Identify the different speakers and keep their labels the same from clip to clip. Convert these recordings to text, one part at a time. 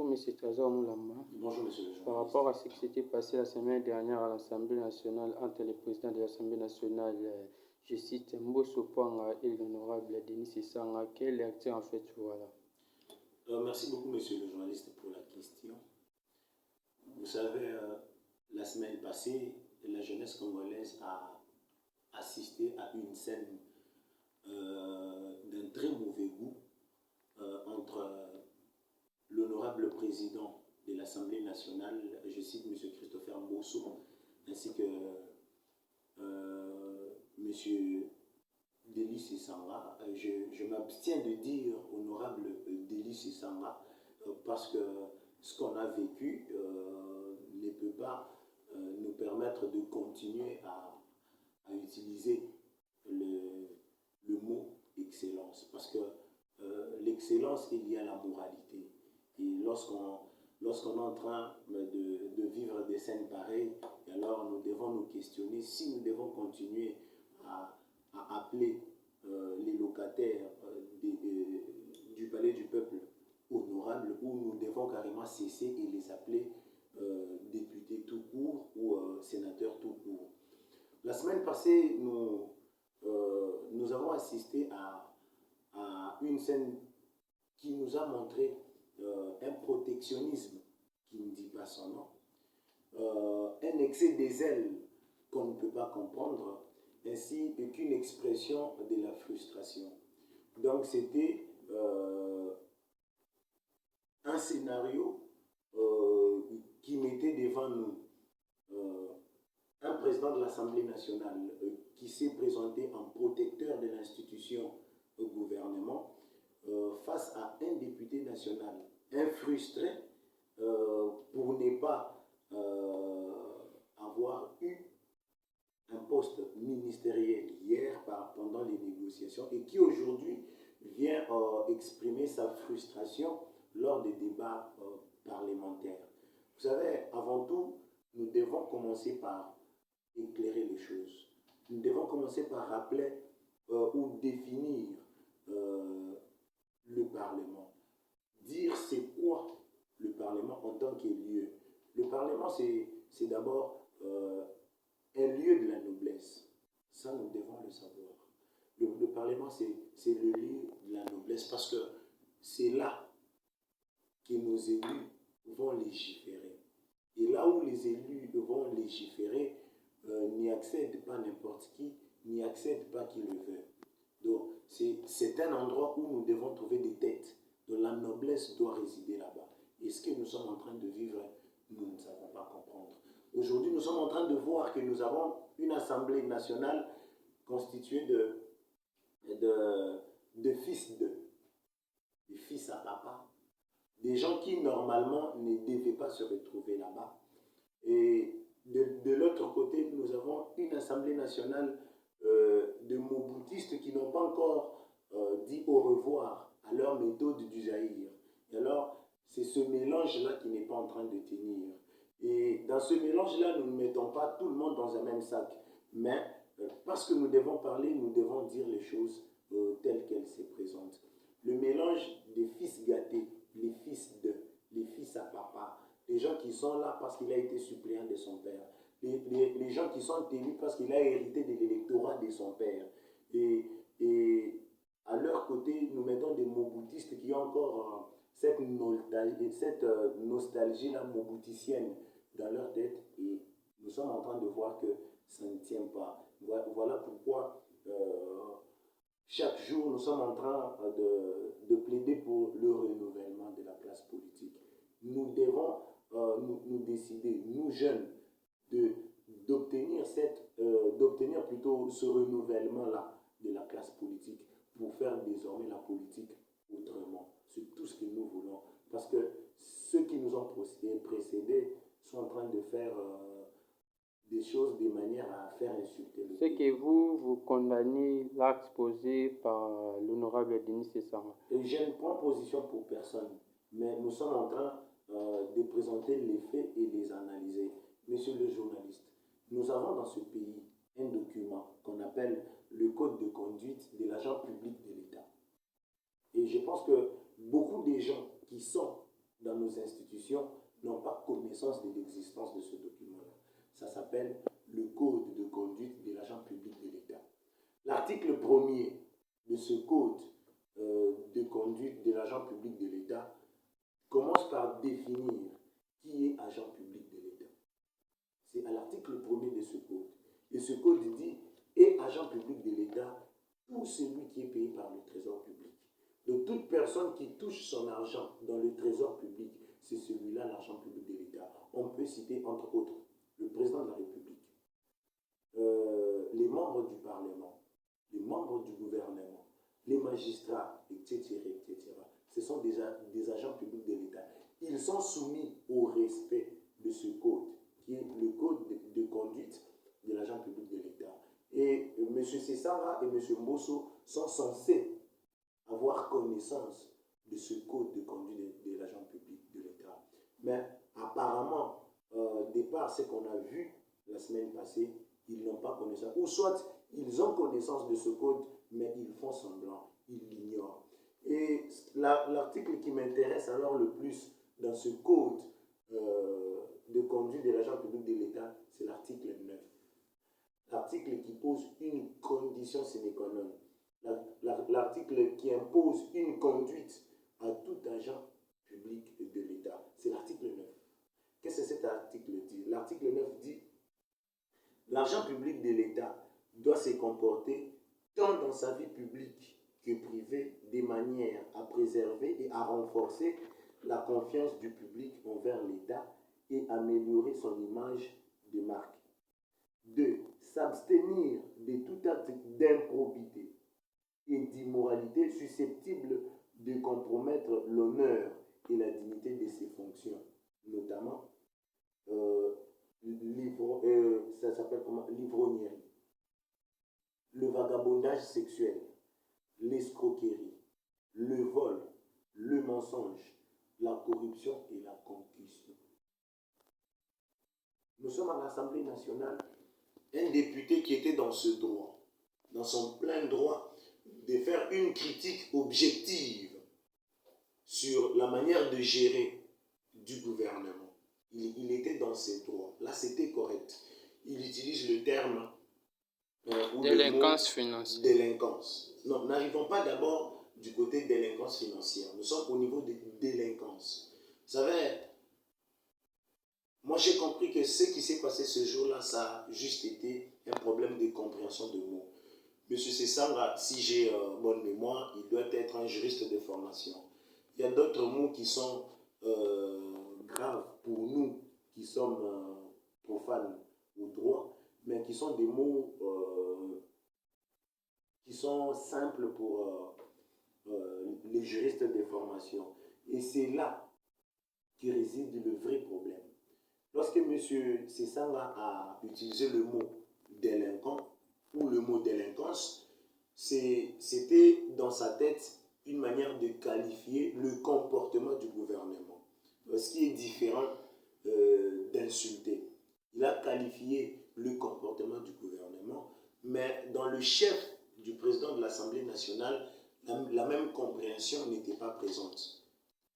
Speaker 1: M. Trésor Moulamba.
Speaker 2: Bonjour, monsieur le journaliste.
Speaker 1: Par rapport à ce qui s'était passé la semaine dernière à l'Assemblée nationale entre les présidents de l'Assemblée nationale, je cite Mbosso Pwanga et l'honorable Denis Sessanga, quelle réaction en fait voilà?
Speaker 2: Merci beaucoup, monsieur le journaliste, pour la question. Vous savez, la semaine passée, la jeunesse congolaise a assisté à une scène d'un très mauvais goût entre l'honorable président de l'Assemblée nationale, je cite M. Christopher Mbosso, ainsi que M. Denis Sessanga. Je m'abstiens de dire honorable Denis Sessanga parce que ce qu'on a vécu ne peut pas nous permettre de continuer à utiliser le mot excellence, parce que l'excellence est liée à la moralité. Et lorsqu'on est en train de vivre des scènes pareilles, alors nous devons nous questionner si nous devons continuer à appeler les locataires du palais du peuple honorables, ou nous devons carrément cesser et les appeler députés tout court ou sénateurs tout court. La semaine passée, nous avons assisté à une scène qui nous a montré un protectionnisme qui ne dit pas son nom, un excès des zèle qu'on ne peut pas comprendre, ainsi qu'une expression de la frustration. Donc c'était un scénario qui mettait devant nous un président de l'Assemblée nationale qui s'est présenté en protecteur de l'institution au gouvernement face à un député national, un frustré pour ne pas avoir eu un poste ministériel hier pendant les négociations, et qui aujourd'hui vient exprimer sa frustration lors des débats parlementaires. Vous savez, avant tout, nous devons commencer par éclairer les choses. Nous devons commencer par rappeler ou définir le Parlement. Dire c'est quoi le Parlement en tant que lieu. Le Parlement, c'est d'abord un lieu de la noblesse. Ça, nous devons le savoir. Le Parlement, c'est le lieu de la noblesse, parce que c'est là que nos élus vont légiférer. Et là où les élus vont légiférer, n'y accède pas n'importe qui, n'y accède pas qui le veut. Donc, c'est un endroit où nous devons trouver des têtes, dont la noblesse doit résider là-bas. Et ce que nous sommes en train de vivre, nous ne savons pas comprendre. Aujourd'hui, nous sommes en train de voir que nous avons une Assemblée nationale constituée de fils à papa, des gens qui normalement ne devaient pas se retrouver là-bas. Et de l'autre côté, nous avons une Assemblée nationale de moboutistes qui n'ont pas encore dit au revoir à leur méthode du Zaïre. Et alors, c'est ce mélange-là qui n'est pas en train de tenir. Et dans ce mélange-là, nous ne mettons pas tout le monde dans un même sac. Mais parce que nous devons parler, nous devons dire les choses telles qu'elles se présentent. Le mélange des fils gâtés, les fils à papa, les gens qui sont là parce qu'il a été suppléant de son père, les gens qui sont élus parce qu'il a hérité de l'électorat de son père. Et à leur côté, nous mettons des moboutistes qui ont encore cette nostalgie-là mobouticienne dans leur tête, et nous sommes en train de voir que ça ne tient pas. Voilà pourquoi chaque jour nous sommes en train de plaider pour le renouvellement de la classe politique. Nous devons nous décider, nous jeunes, d'obtenir plutôt ce renouvellement-là de la classe politique pour faire désormais la politique autrement. C'est tout ce que nous voulons. Parce que ceux qui nous ont précédés sont en train de faire des choses de manière à faire insulter le
Speaker 1: pays. C'est que vous condamnez l'acte posé par l'honorable Denis Sessanga.
Speaker 2: Je ne prends position pour personne, mais nous sommes en train de présenter les faits et les analyser. Monsieur le journaliste, nous avons dans ce pays un document qu'on appelle le code de conduite de l'agent public de l'État. Et je pense que beaucoup des gens qui sont dans nos nos institutions n'ont pas connaissance de l'existence de ce document-là. Ça s'appelle le Code de conduite de l'agent public de l'État. L'article 1er de ce Code de conduite de l'agent public de l'État commence par définir qui est agent public de l'État. C'est à l'article 1er de ce Code. Et ce Code dit « est agent public de l'État tout celui qui est payé par le Trésor public ». Donc toute personne qui touche son argent dans le Trésor public, c'est celui-là l'argent public de l'État. On peut citer entre autres le président de la République, les membres du Parlement, les membres du gouvernement, les magistrats, etc. etc. Ce sont des agents publics de l'État. Ils sont soumis au respect de ce code, qui est le code de conduite de l'agent public de l'État. Et M. Sessanga et M. Mbosso sont censés avoir connaissance de ce code de conduite de l'agent public de l'État. Mais apparemment, départ, ce qu'on a vu la semaine passée, ils n'ont pas connaissance. Ou soit, ils ont connaissance de ce code, mais ils font semblant, ils l'ignorent. Et l'article qui m'intéresse alors le plus dans ce code de conduite de l'agent public de l'État, c'est l'article 9. L'article qui pose une condition sine qua non. L'article qui impose une conduite à tout agent public de l'État. C'est l'article 9. Qu'est-ce que cet article dit? L'article 9 dit « L'agent public de l'État doit se comporter tant dans sa vie publique que privée de manière à préserver et à renforcer la confiance du public envers l'État et améliorer son image de marque. 2. S'abstenir de tout acte d'improbité et d'immoralité susceptible de compromettre l'honneur et la dignité de ses fonctions, notamment ça s'appelle comment? L'ivrognerie, le vagabondage sexuel, l'escroquerie, le vol, le mensonge, la corruption et la concussion. » Nous sommes à l'Assemblée nationale. Un député qui était dans ce droit, dans son plein droit, de faire une critique objective sur la manière de gérer du gouvernement. Il était dans ses droits. Là, c'était correct. Il utilise le terme
Speaker 1: délinquance financière.
Speaker 2: Délinquance. Non, n'arrivons pas d'abord du côté délinquance financière. Nous sommes au niveau de délinquance. Vous savez, moi j'ai compris que ce qui s'est passé ce jour-là, ça a juste été un problème de compréhension de mots. Monsieur Sessanga, si j'ai bonne mémoire, il doit être un juriste de formation. Il y a d'autres mots qui sont graves pour nous, qui sommes profanes au droit, mais qui sont des mots qui sont simples pour les juristes de formation. Et c'est là que réside le vrai problème. Lorsque M. Sessanga a utilisé le mot délinquant ou le mot délinquance, c'était dans sa tête une manière de qualifier le comportement du gouvernement. Ce qui est différent d'insulter. Il a qualifié le comportement du gouvernement, mais dans le chef du président de l'Assemblée nationale, la même compréhension n'était pas présente.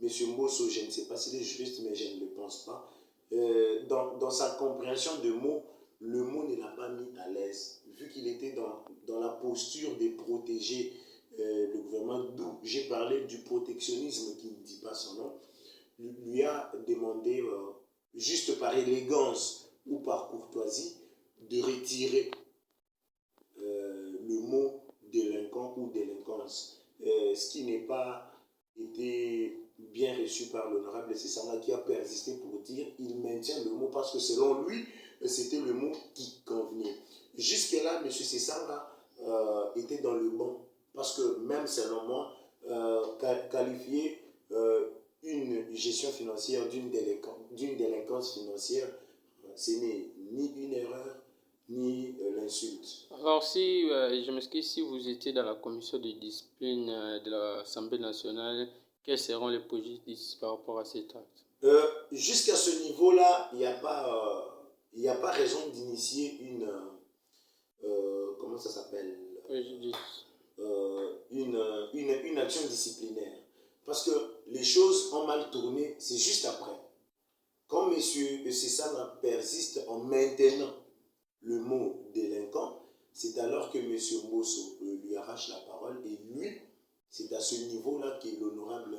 Speaker 2: M. Mbosso, je ne sais pas s'il est juriste, mais je ne le pense pas. Dans sa compréhension de mots, le mot ne l'a pas mis à l'aise, vu qu'il était dans la posture de protéger le gouvernement, d'où j'ai parlé du protectionnisme qui ne dit pas son nom, lui a demandé, juste par élégance ou par courtoisie, de retirer le mot délinquant ou délinquance, ce qui n'est pas été bien reçu par l'honorable Sessanga, qui a persisté pour dire il maintient le mot parce que selon lui c'était le mot qui convenait. Jusque là M. Sessanga était dans le bon, parce que même selon moi qualifier une gestion financière d'une délinquance financière, ce n'est ni une erreur ni l'insulte.
Speaker 1: Alors si, je m'excuse, si vous étiez dans la commission de discipline de l'Assemblée nationale, quels seront les préjudices par rapport à cet acte?
Speaker 2: Jusqu'à ce niveau-là, il n'y a pas raison d'initier une... comment ça s'appelle?
Speaker 1: Préjudice.
Speaker 2: Une action disciplinaire. Parce que les choses ont mal tourné, c'est juste après. Quand M. Sessanga persiste en maintenant le mot délinquant, c'est alors que M. Mbosso lui arrache la parole et lui, c'est à ce niveau-là que l'honorable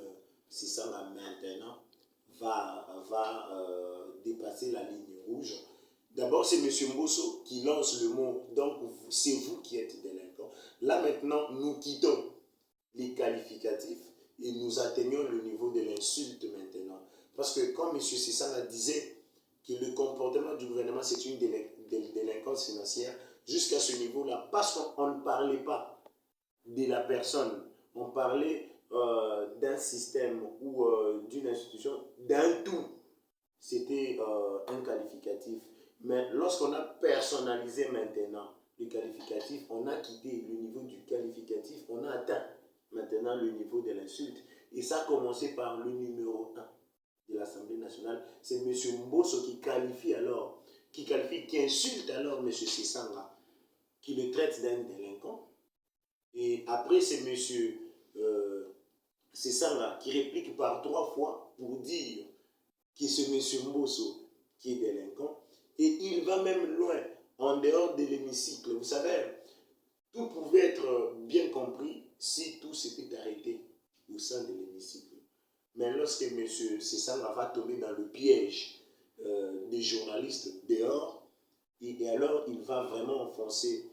Speaker 2: Sessanga maintenant va dépasser la ligne rouge. D'abord, c'est M. Mbosso qui lance le mot, donc c'est vous qui êtes délinquant. Là maintenant, nous quittons les qualificatifs et nous atteignons le niveau de l'insulte maintenant. Parce que quand M. Sessanga disait que le comportement du gouvernement c'est une délinquance financière, jusqu'à ce niveau-là, parce qu'on ne parlait pas de la personne, on parlait d'un système ou d'une institution, d'un tout. C'était un qualificatif. Mais lorsqu'on a personnalisé maintenant le qualificatif, on a quitté le niveau du qualificatif, on a atteint maintenant le niveau de l'insulte. Et ça a commencé par le numéro 1 de l'Assemblée nationale. C'est M. Mbosso qui qualifie, qui insulte alors M. Sessanga, qui le traite d'un délinquant. Et après, c'est M. Sessanga qui réplique par 3 fois pour dire que c'est M. Mbosso qui est délinquant. Et il va même loin, en dehors de l'hémicycle. Vous savez, tout pouvait être bien compris si tout s'était arrêté au sein de l'hémicycle. Mais lorsque M. Sessanga va tomber dans le piège des journalistes dehors, et alors il va vraiment enfoncer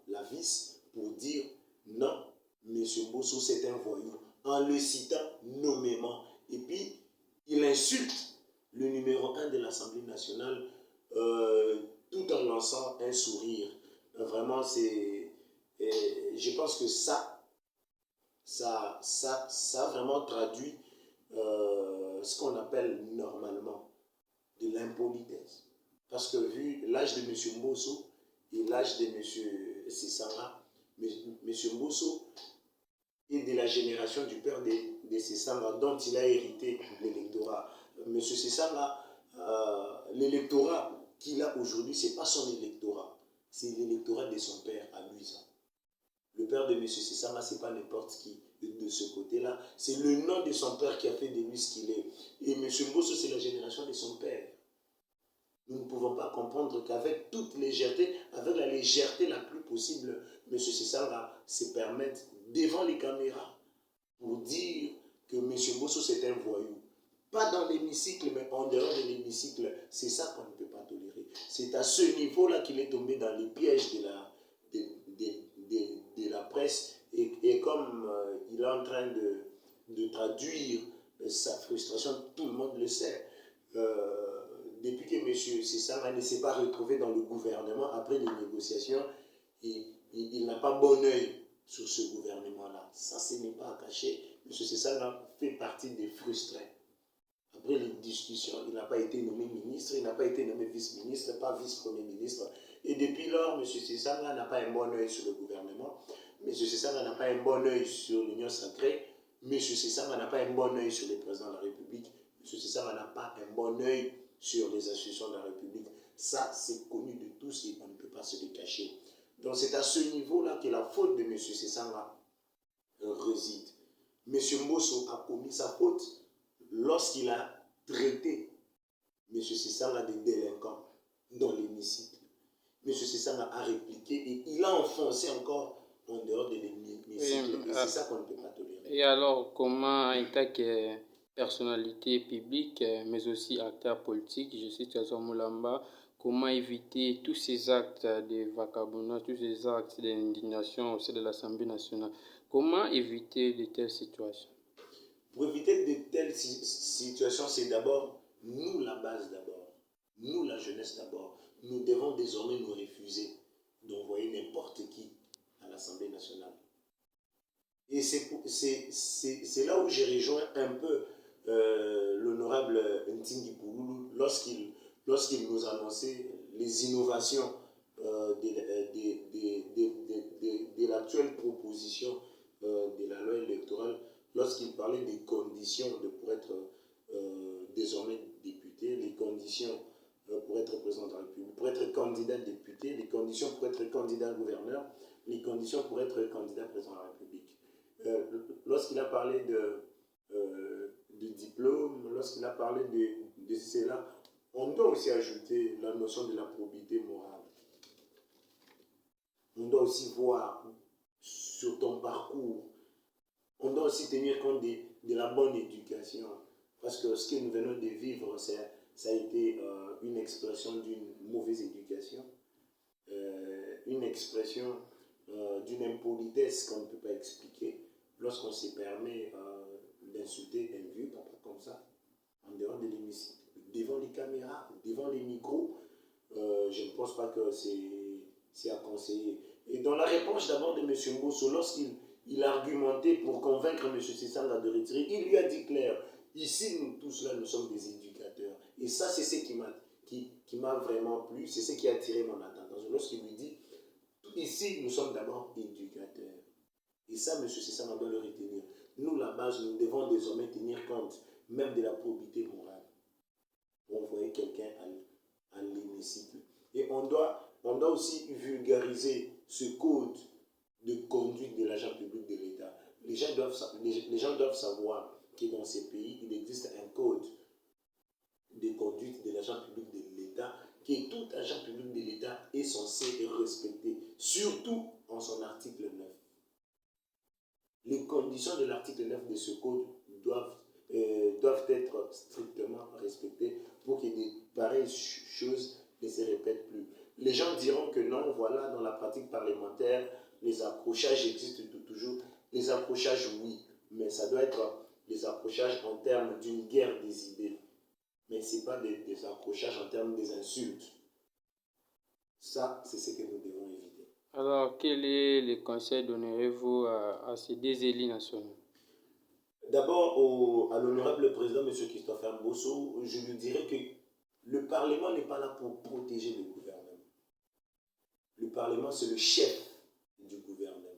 Speaker 2: la vis pour dire non, M. Mbosso c'est un voyou, en le citant nommément. Et puis, il insulte le numéro 1 de l'Assemblée nationale tout en lançant un sourire. Vraiment, je pense que ça vraiment traduit ce qu'on appelle normalement de l'impolitesse. Parce que vu l'âge de M. Mbosso et l'âge de M. Sessanga, M. Mbosso est de la génération du père de Sessanga, dont il a hérité l'électorat. M. Sessanga, l'électorat qu'il a aujourd'hui, ce n'est pas son électorat, c'est l'électorat de son père à lui. Le père de M. Sessanga, ce n'est pas n'importe qui de ce côté-là. C'est le nom de son père qui a fait de lui ce qu'il est. Et M. Mbosso, c'est la génération de son père. Nous ne pouvons pas comprendre qu'avec toute légèreté, avec la légèreté la plus possible, M. Sessanga se permette devant les caméras pour dire que M. Mbosso c'est un voyou. Pas dans l'hémicycle, mais en dehors de l'hémicycle. C'est ça qu'on ne peut pas tolérer. C'est à ce niveau-là qu'il est tombé dans les pièges de la presse. Et comme il est en train de traduire sa frustration, tout le monde le sait. Depuis que M. Sessanga ne s'est pas retrouvé dans le gouvernement après les négociations, il n'a pas bon œil sur ce gouvernement-là. Ça, ce n'est pas à cacher. M. Sessanga fait partie des frustrés. Après les discussions, il n'a pas été nommé ministre, il n'a pas été nommé vice-ministre, pas vice-premier ministre. Et depuis lors, M. Sessanga n'a pas un bon œil sur le gouvernement. M. Sessanga n'a pas un bon œil sur l'Union sacrée. M. Sessanga n'a pas un bon œil sur les présidents de la République. M. Sessanga n'a pas un bon œil sur les institutions de la République. Ça, c'est connu de tous et on ne peut pas se le cacher. Donc c'est à ce niveau-là que la faute de M. Sessanga réside. M. Mbosso a commis sa faute lorsqu'il a traité M. Sessanga de délinquant dans l'hémicycle. M. Sessanga a répliqué et il a enfoncé encore en dehors de l'hémicycle. Et c'est ça qu'on ne peut pas tolérer.
Speaker 1: Et alors, comment, en tant que personnalité publique, mais aussi acteur politique, je suis Tazor Moulamba, comment éviter tous ces actes de vagabondage, tous ces actes d'indignation au sein de l'Assemblée nationale? Comment éviter de telles situations?
Speaker 2: Pour éviter de telles situations, c'est d'abord nous la base d'abord, nous la jeunesse d'abord. Nous devons désormais nous refuser d'envoyer n'importe qui à l'Assemblée nationale. Et c'est là où j'ai rejoint un peu l'honorable Ntingi Pouloulou lorsqu'il nous annonçait les innovations de l'actuelle proposition de la loi électorale, lorsqu'il parlait des conditions pour être désormais député, les conditions pour être président de la République, pour être candidat député, les conditions pour être candidat gouverneur, les conditions pour être candidat président de la République. lorsqu'il a parlé de diplôme, lorsqu'il a parlé de cela, on doit aussi ajouter la notion de la probité morale. On doit aussi voir sur ton parcours, on doit aussi tenir compte de la bonne éducation. Parce que ce que nous venons de vivre, ça a été une expression d'une mauvaise éducation, une expression d'une impolitesse qu'on ne peut pas expliquer lorsqu'on se permet d'insulter un vieux papa comme ça, en dehors de l'hémicycle, devant les caméras, devant les micros. Je ne pense pas que c'est à conseiller. Et dans la réponse d'abord de M. Mbosso, lorsqu'il a argumenté pour convaincre M. Sisanga de retirer, il lui a dit clair, ici nous tous là nous sommes des éducateurs. Et ça c'est ce qui m'a vraiment plu, c'est ce qui a attiré mon attention. Lorsqu'il lui dit, ici nous sommes d'abord éducateurs. Et ça M. Sisanga doit le retenir. Nous là-bas nous devons désormais tenir compte même de la probité morale. On voyait quelqu'un à l'hémicycle. Et on doit aussi vulgariser ce code de conduite de l'agent public de l'État. Les gens doivent savoir que dans ces pays, il existe un code de conduite de l'agent public de l'État que tout agent public de l'État est censé respecter, surtout en son article 9. Les conditions de l'article 9 de ce code doivent être strictement respectées pour que de pareilles choses ne se répètent plus. Les gens diront que non, voilà, dans la pratique parlementaire, les accrochages existent toujours. Les accrochages, oui, mais ça doit être des accrochages en termes d'une guerre des idées. Mais ce n'est pas des accrochages en termes des insultes. Ça, c'est ce que nous devons éviter.
Speaker 1: Alors, quel est le conseil donnerez-vous à ces deux élus nationaux?
Speaker 2: D'abord, à l'honorable président, M. Christopher Mbosso, je lui dirais que le Parlement n'est pas là pour protéger le gouvernement. Le Parlement, c'est le chef du gouvernement.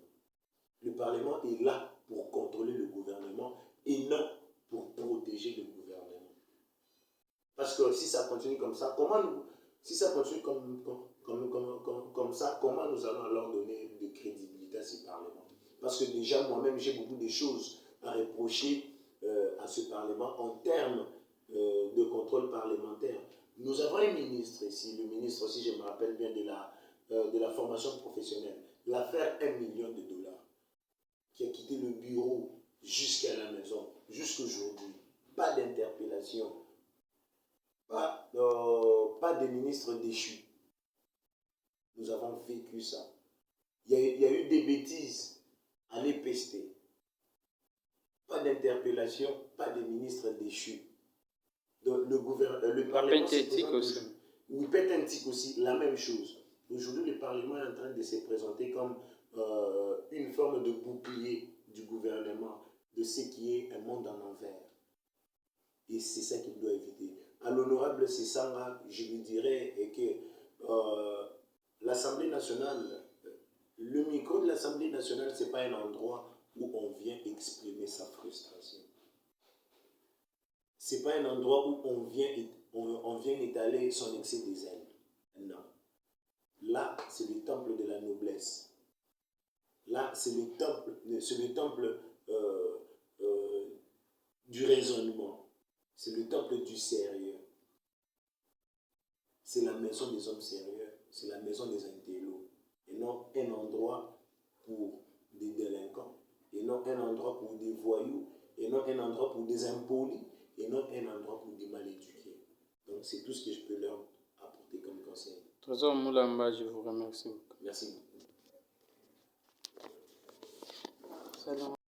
Speaker 2: Le Parlement est là pour contrôler le gouvernement et non pour protéger le gouvernement. Parce que si ça continue comme ça, comment nous allons alors donner de crédibilité à ce Parlement? Parce que déjà, moi-même, j'ai beaucoup de choses à reprocher à ce Parlement en termes de contrôle parlementaire. Nous avons un ministre ici, le ministre aussi, je me rappelle bien de la formation professionnelle, l'affaire 1 million de dollars, qui a quitté le bureau jusqu'à la maison, jusqu'aujourd'hui. Pas d'interpellation, pas de ministre déchu. Nous avons vécu ça. Il y a eu des bêtises à l'épester. Pas d'interpellation, pas de ministre déchu. Le Parlement se présente
Speaker 1: aussi.
Speaker 2: Oui, Pétentique aussi, la même chose. Aujourd'hui, le Parlement est en train de se présenter comme une forme de bouclier du gouvernement, de ce qui est un monde en envers. Et c'est ça qu'il doit éviter. À l'honorable Sisanga, je lui dirais que l'Assemblée nationale, le micro de l'Assemblée nationale, ce n'est pas un endroit où on vient exprimer sa frustration. Ce n'est pas un endroit où on vient étaler son excès de zèle. Non. Là, c'est le temple de la noblesse. Là, c'est le temple du raisonnement. C'est le temple du sérieux. C'est la maison des hommes sérieux. C'est la maison des intellos. Et non un endroit pour des délinquants. Et non un endroit pour des voyous. Et non un endroit pour des impolis. Et non un endroit pour des mal éduqués. Donc, c'est tout ce que je peux leur apporter comme conseil.
Speaker 1: Trésor Moulamba, je vous remercie beaucoup.
Speaker 2: Merci beaucoup.
Speaker 1: Salam.